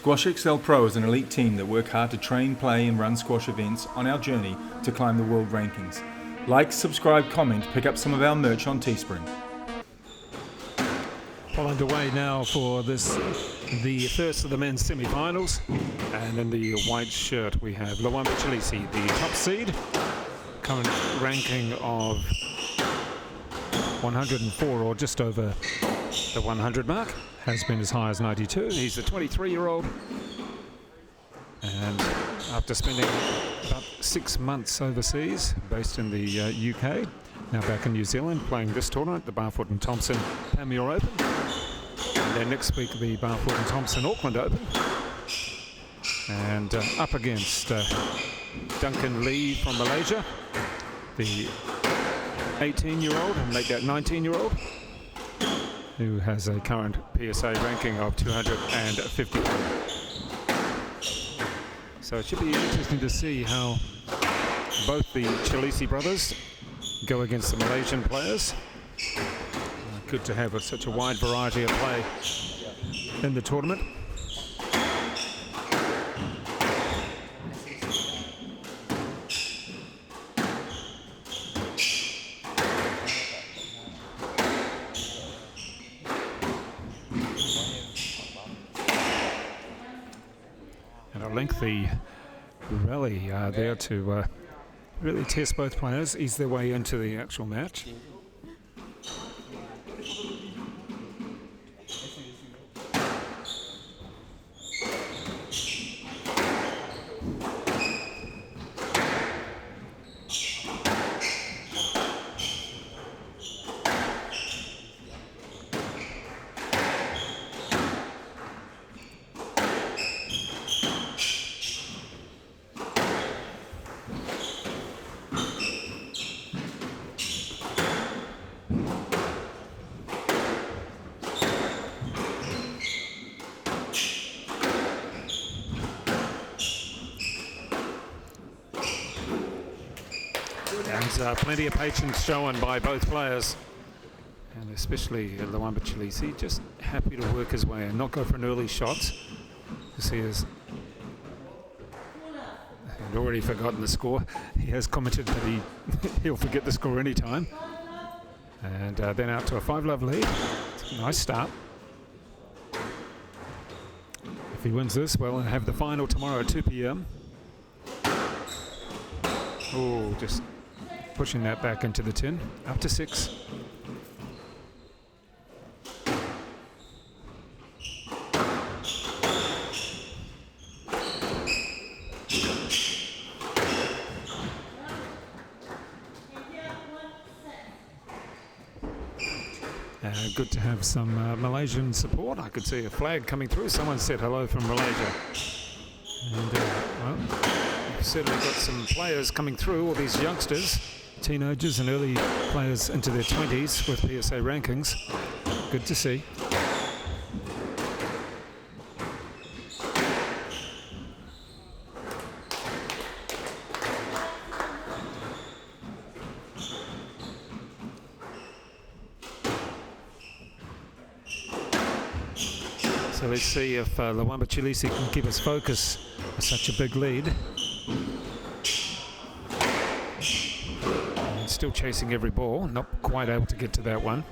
Squash XL Pro is an elite team that work hard to train, play and run squash events on our journey to climb the world rankings. Like, subscribe, comment, pick up some of our merch on Teespring. Well, underway now for this, the first of the men's semi-finals. And in the white shirt we have LWAMBA Chileshe, the top seed. Current ranking of 104, or just over the 100 mark. Has been as high as 92. He's a 23-year-old. And after spending about 6 months overseas, based in the UK, now back in New Zealand, playing this tournament, the BARFOOT Thompson Panmure Open. And then next week, the BARFOOT Thompson Auckland Open. And up against Duncan Lee from Malaysia, the 18-year-old, and make that 19-year-old, who has a current PSA ranking of 250. So it should be interesting to see how both the Chileshe brothers go against the Malaysian players. Good to have such a wide variety of play in the tournament. And a lengthy rally there to really test both players, ease their way into the actual match. And plenty of patience shown by both players, and especially LWAMBA Chileshe, just happy to work his way and not go for an early shot. You see, he's already forgotten the score. He has commented that he'll forget the score anytime. And then out to a 5-love lead. Nice start. If he wins this, well, and have the final tomorrow at 2 p.m. Oh, just pushing that back into the tin, up to 6. Good to have some Malaysian support. I could see a flag coming through. Someone said hello from Malaysia. And well, we've certainly got some players coming through, all these youngsters, teenagers and early players into their 20s with PSA rankings. Good to see. So let's see if LWAMBA Chileshe can keep us focused with such a big lead. And still chasing every ball, not quite able to get to that one.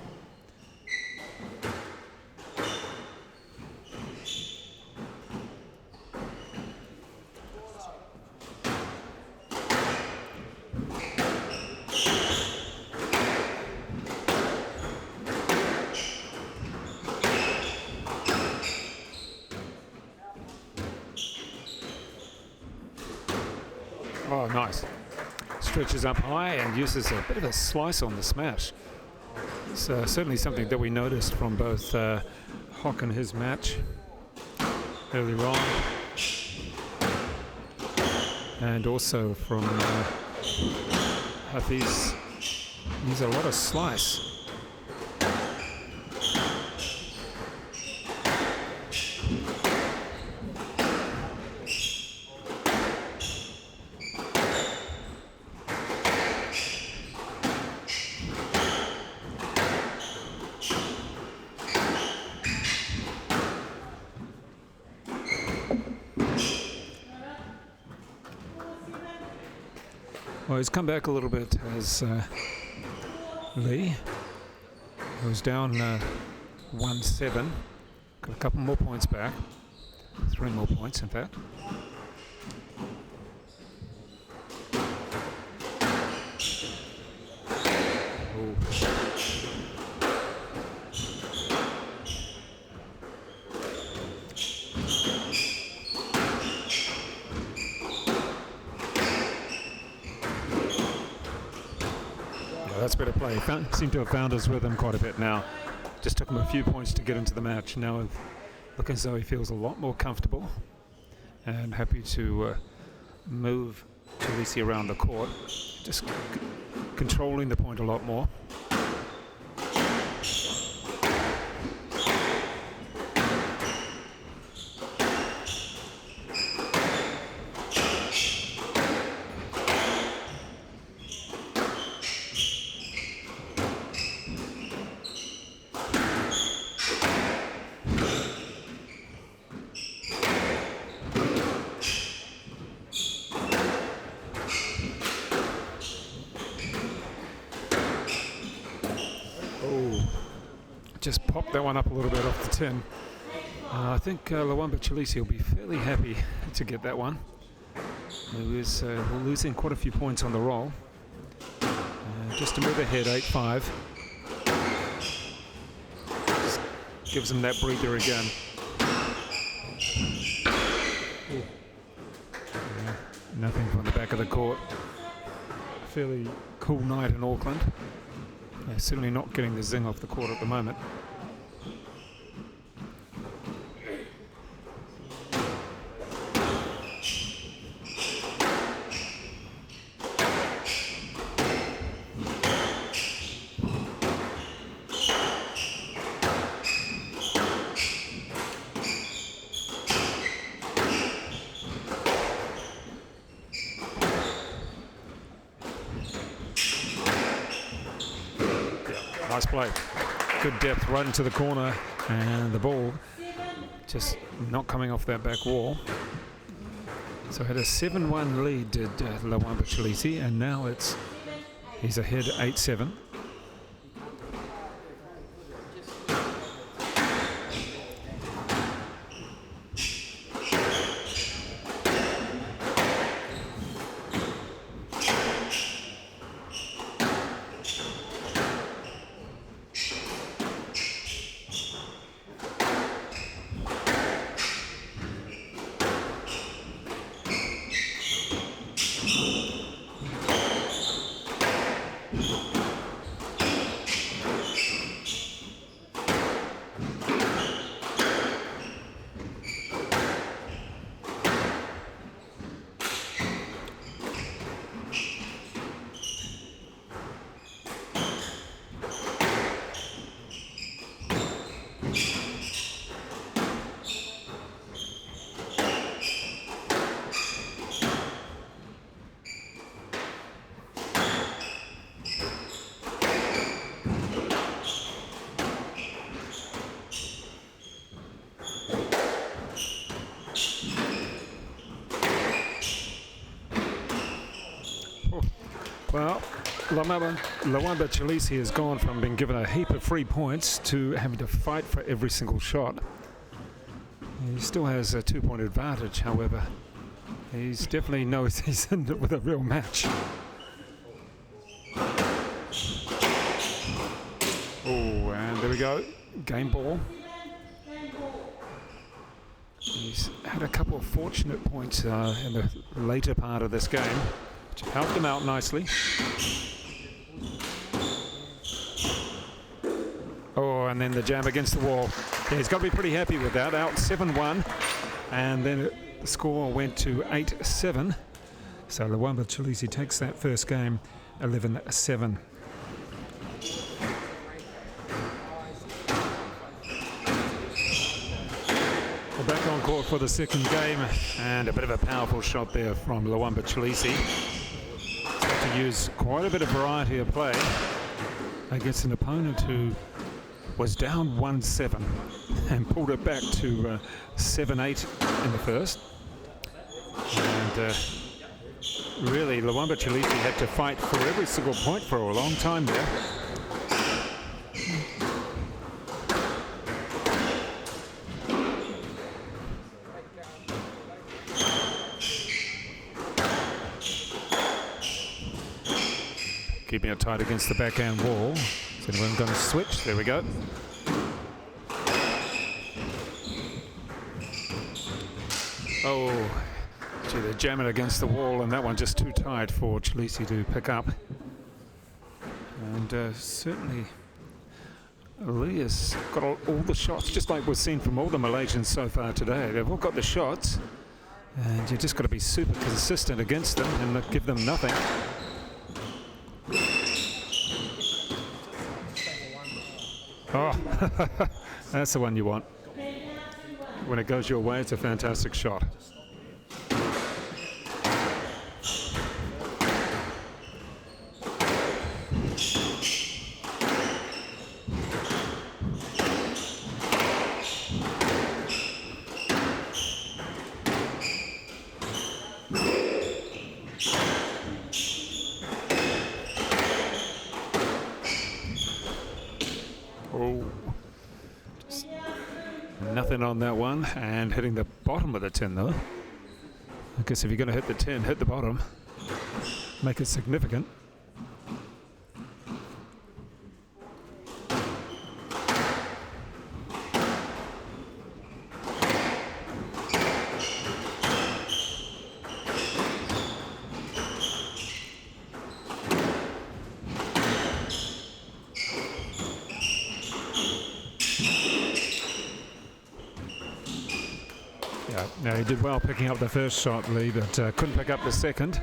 Oh, nice. Stretches up high and uses a bit of a slice on the smash. It's certainly something that we noticed from both Hock and his match earlier on, and also from Hafiz. He's a lot of slice. Well, he's come back a little bit as Lee. He was down 1-7. Got a couple more points back. 3 more points, in fact. That's better play. Seem to have found his rhythm quite a bit now. Just took him a few points to get into the match. Now looking as though he feels a lot more comfortable and happy to move Chileshe around the court. Just controlling the point a lot more. Just popped that one up a little bit off the tin. I think LWAMBA Chileshe will be fairly happy to get that one. He was losing quite a few points on the roll. Just to move ahead, 8-5. Just gives him that breather again. Nothing from the back of the court. Fairly cool night in Auckland. Certainly not getting the zing off the court at the moment. Nice play. Good depth right into the corner, and the ball just not coming off that back wall. So had a 7-1 lead, did LWAMBA Chileshe, and now he's ahead 8-7. Well, LWAMBA Chileshe has gone from being given a heap of free points to having to fight for every single shot. He still has a 2-point advantage, however. He definitely knows he's in it with a real match. Oh, and there we go. Game ball. He's had a couple of fortunate points in the later part of this game, which helped him out nicely. Oh, and then the jab against the wall. Yeah, he's got to be pretty happy with that. Out 7-1, and then the score went to 8-7. So LWAMBA Chileshe takes that first game 11-7. We're back on court for the second game, and a bit of a powerful shot there from LWAMBA Chileshe. To use quite a bit of variety of play against an opponent who was down 1-7 and pulled it back to 7-8 in the first. And Really, LWAMBA Chileshe had to fight for every single point for a long time there. Keeping it tight against the backhand wall. Is anyone going to switch? There we go. Oh, gee, they're jamming against the wall, and that one just too tight for Chileshe to pick up. And certainly, Lee has got all the shots, just like we've seen from all the Malaysians so far today. They've all got the shots, and you've just got to be super consistent against them and not give them nothing. Oh, that's the one you want. When it goes your way, it's a fantastic shot. Nothing on that one, and hitting the bottom of the tin though. I guess if you're going to hit the tin, hit the bottom. Make it significant. Now he did well picking up the first shot, Lee, but couldn't pick up the second.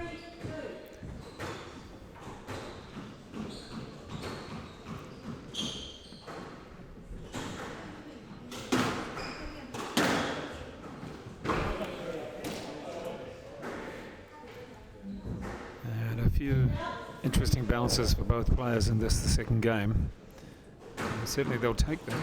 And a few interesting bounces for both players in this, the second game. And certainly they'll take them.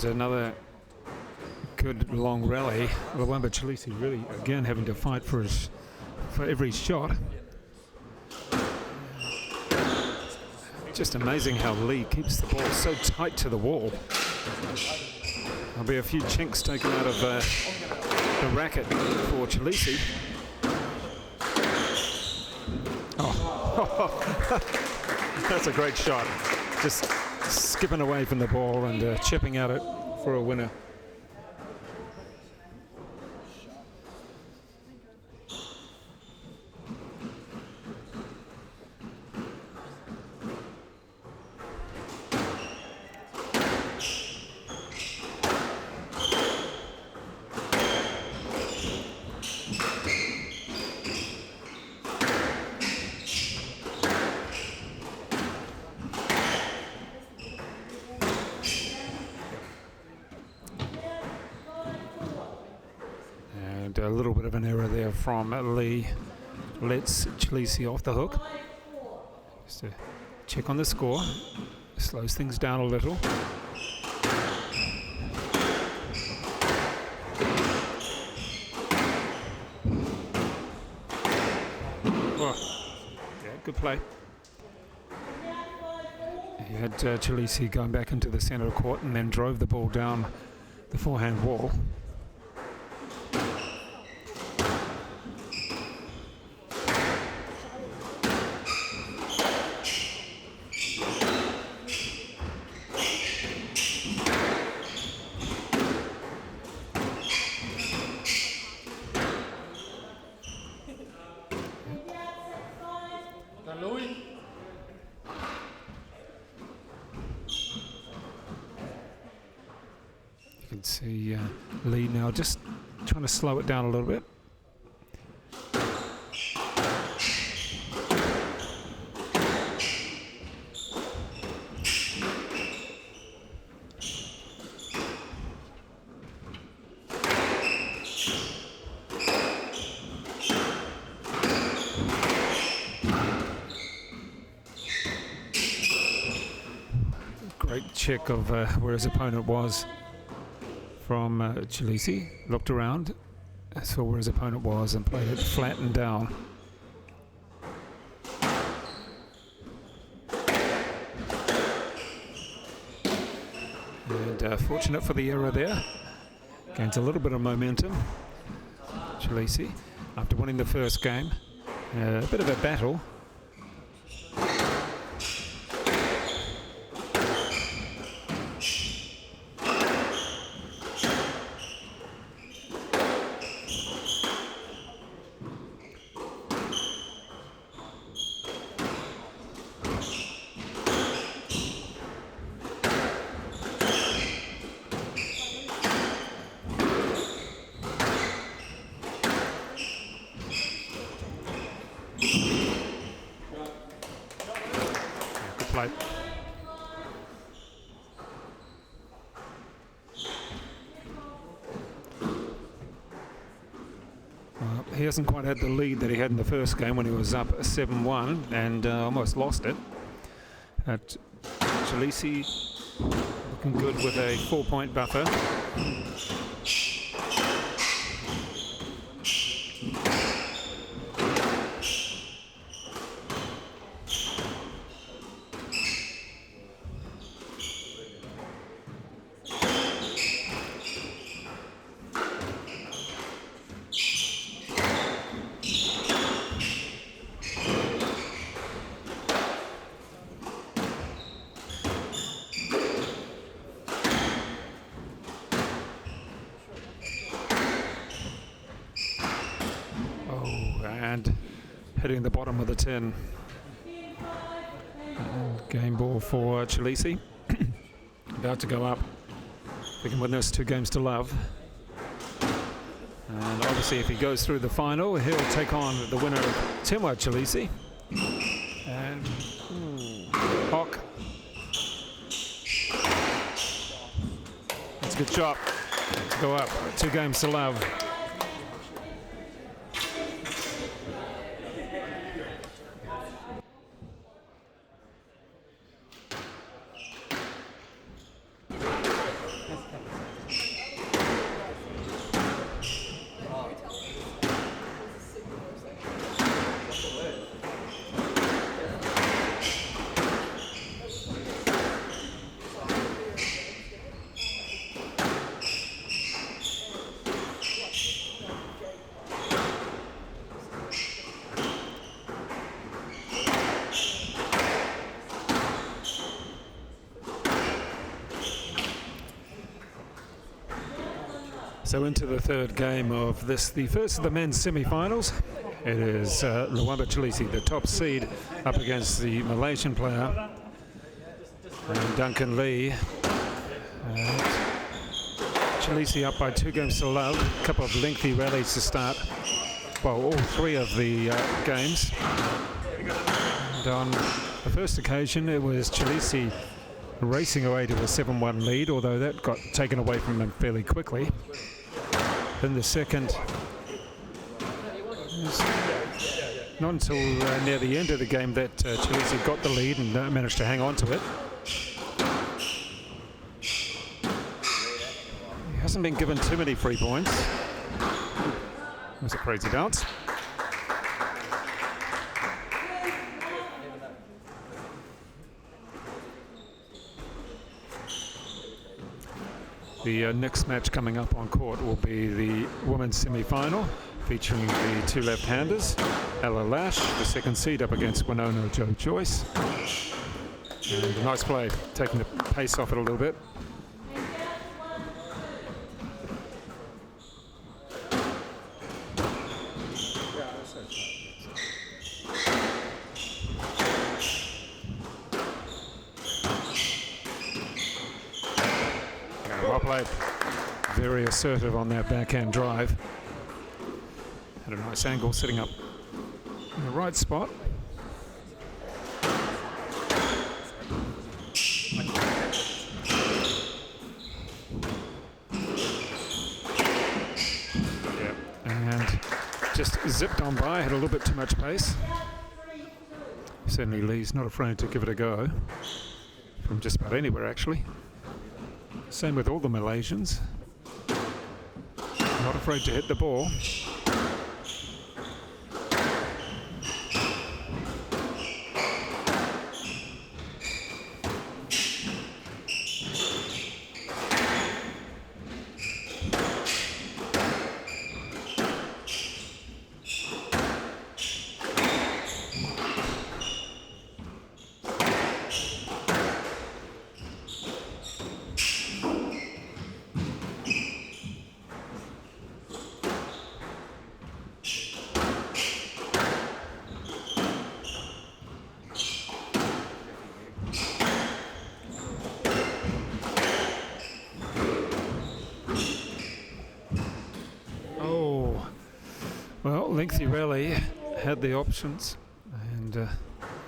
Another good long rally. LWAMBA Chileshe really again having to fight for every shot. Just amazing how Lee keeps the ball so tight to the wall. There'll be a few chinks taken out of the racket for Chileshe. Oh, that's a great shot. Just skipping away from the ball and chipping at it for a winner. A little bit of an error there from Lee. Lets Chileshe off the hook. Just to check on the score. Slows things down a little. Oh, yeah, good play. He had Chileshe going back into the centre of court and then drove the ball down the forehand wall. see Lee now just trying to slow it down a little bit. Great check of where his opponent was from Chileshe. Looked around, saw where his opponent was and played it flat and down. And fortunate for the error there. Gains a little bit of momentum. Chileshe, after winning the first game, a bit of a battle. Play. He hasn't quite had the lead that he had in the first game when he was up 7-1 and almost lost it. At Chileshe looking good with a 4-point buffer. And hitting the bottom of the tin. Game ball for Chileshe. About to go up. We can win this 2 games to love. And obviously if he goes through the final, he'll take on the winner of Timwa Chileshe. And Hock. That's a good shot. To go up 2 games to love. So into the third game of this, the first of the men's semi-finals. It is LWAMBA Chileshe, the top seed, up against the Malaysian player, Duncan Lee. Chileshe up by 2 games to love. A couple of lengthy rallies to start. Well, all 3 of the games. And on the first occasion, it was Chileshe racing away to a 7-1 lead, although that got taken away from them fairly quickly. In the second, not until near the end of the game that Chileshe got the lead and managed to hang on to it. He hasn't been given too many free points. It was a crazy bounce. The next match coming up on court will be the women's semi-final, featuring the 2 left-handers, Ella Lash, the second seed, up against Winono Joe Joyce. And a nice play, taking the pace off it a little bit. Well played. very assertive on that backhand drive. Had a nice angle sitting up in the right spot. And just zipped on by, had a little bit too much pace. Certainly Lee's not afraid to give it a go from just about anywhere, actually. Same with all the Malaysians. Not afraid to hit the ball. Well, lengthy rally, had the options, and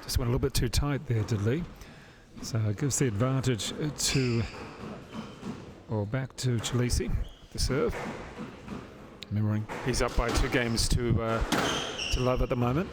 just went a little bit too tight there, did Lee. So it gives the advantage back to Chileshe, the serve. Remembering he's up by 2 games to love at the moment.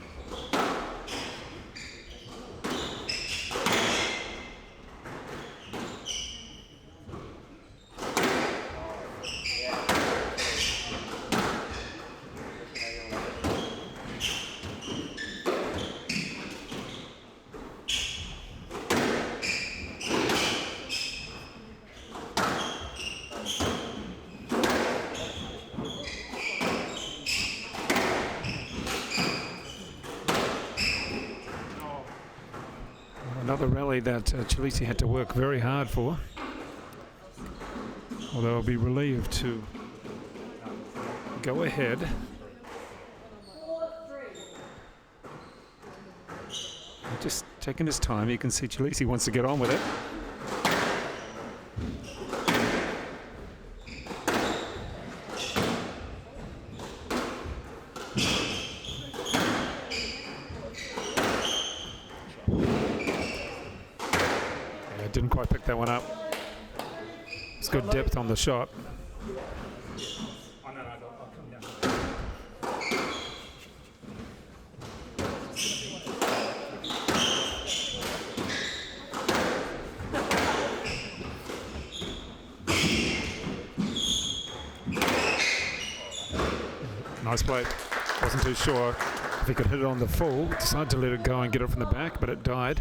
Another rally that Chileshe had to work very hard for, although I'll be relieved to go ahead. Just taking his time. You can see Chileshe wants to get on with it. Didn't quite pick that one up. It's good depth on the shot. Nice play. Wasn't too sure if he could hit it on the full. Decided to let it go and get it from the back, but it died.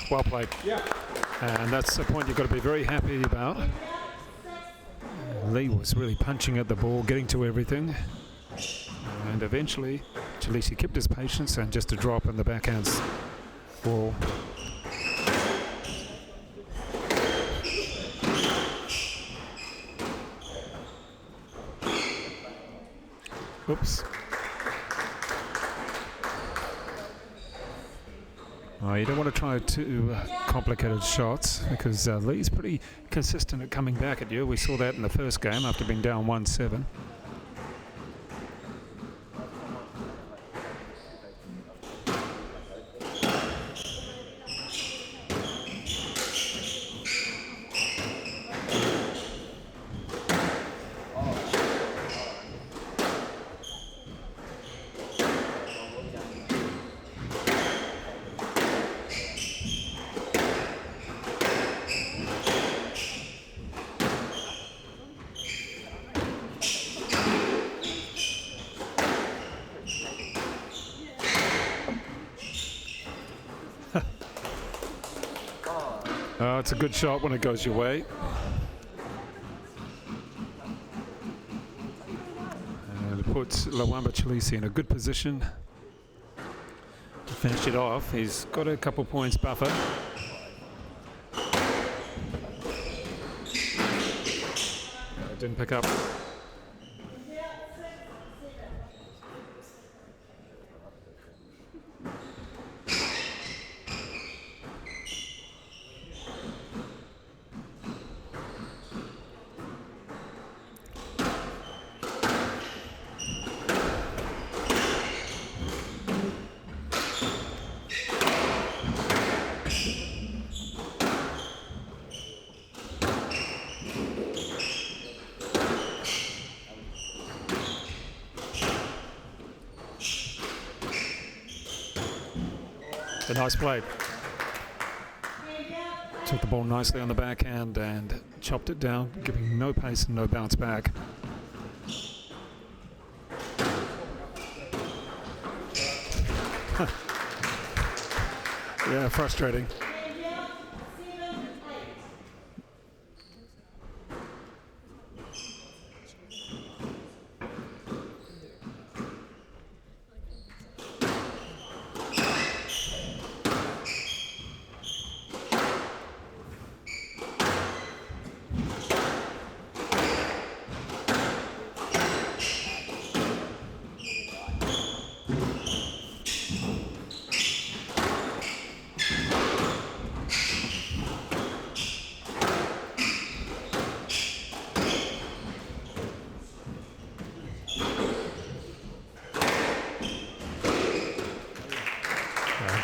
Well played. Yeah. And that's a point you've got to be very happy about. Lee was really punching at the ball, getting to everything. And eventually, Chileshe kept his patience and just a drop in the backhand ball. Oops. You don't want to try too complicated shots because Lee's pretty consistent at coming back at you. We saw that in the first game after being down 1-7. it's a good shot when it goes your way. And it puts LWAMBA Chileshe in a good position to finish it off. He's got a couple points buffer. Didn't pick up. A nice play. Took the ball nicely on the backhand and chopped it down, giving no pace and no bounce back. Yeah, frustrating.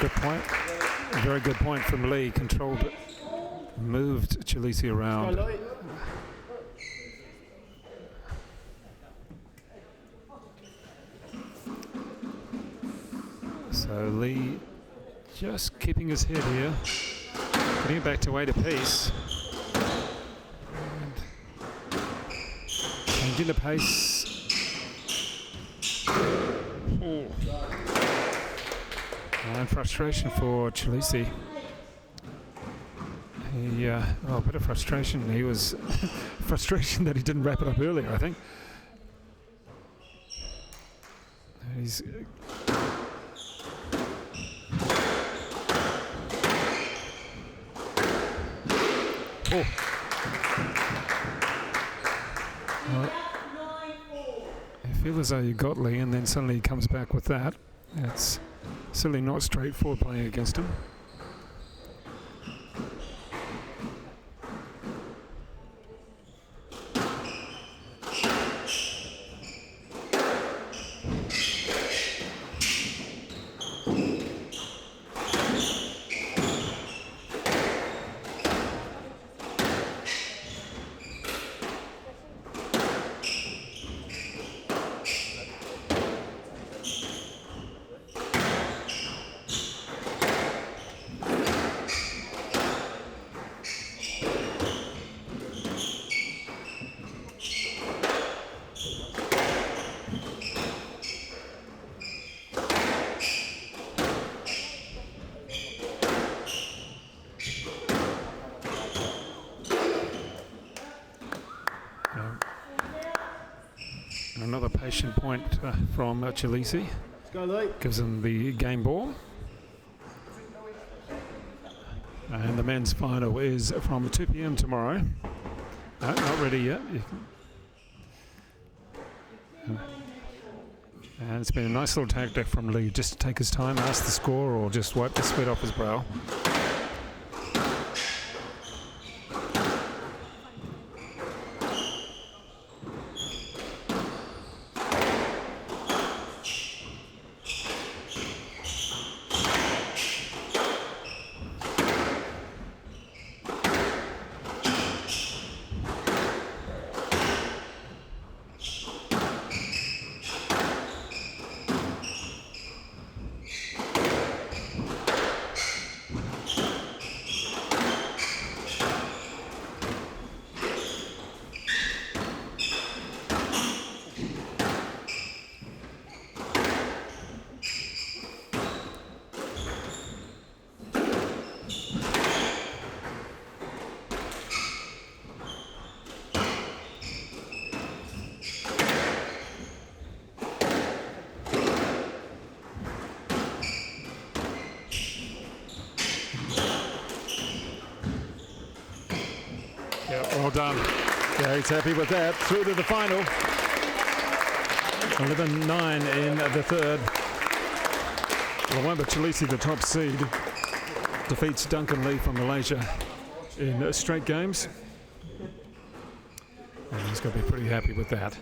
Good point. Very good point from Lee. Controlled it. Moved Chileshe around. So Lee just keeping his head here. Getting it back to 8 apiece. And changing the pace. Oh. And frustration for Chileshe. A bit of frustration. He was frustration that he didn't wrap it up earlier, I think. He's you feel as though you got Lee, and then suddenly he comes back with that. It's certainly not straightforward playing against him. Another patient point from Chileshe. Gives him the game ball. And the men's final is from 2 p.m. tomorrow. No, not ready yet. And it's been a nice little tactic from Lee, just to take his time, ask the score, or just wipe the sweat off his brow. done. Yeah, he's happy with that. Through to the final. 11-9 in the third. LWAMBA Chileshe, the top seed, defeats Duncan Lee from Malaysia in straight games. And he's going to be pretty happy with that.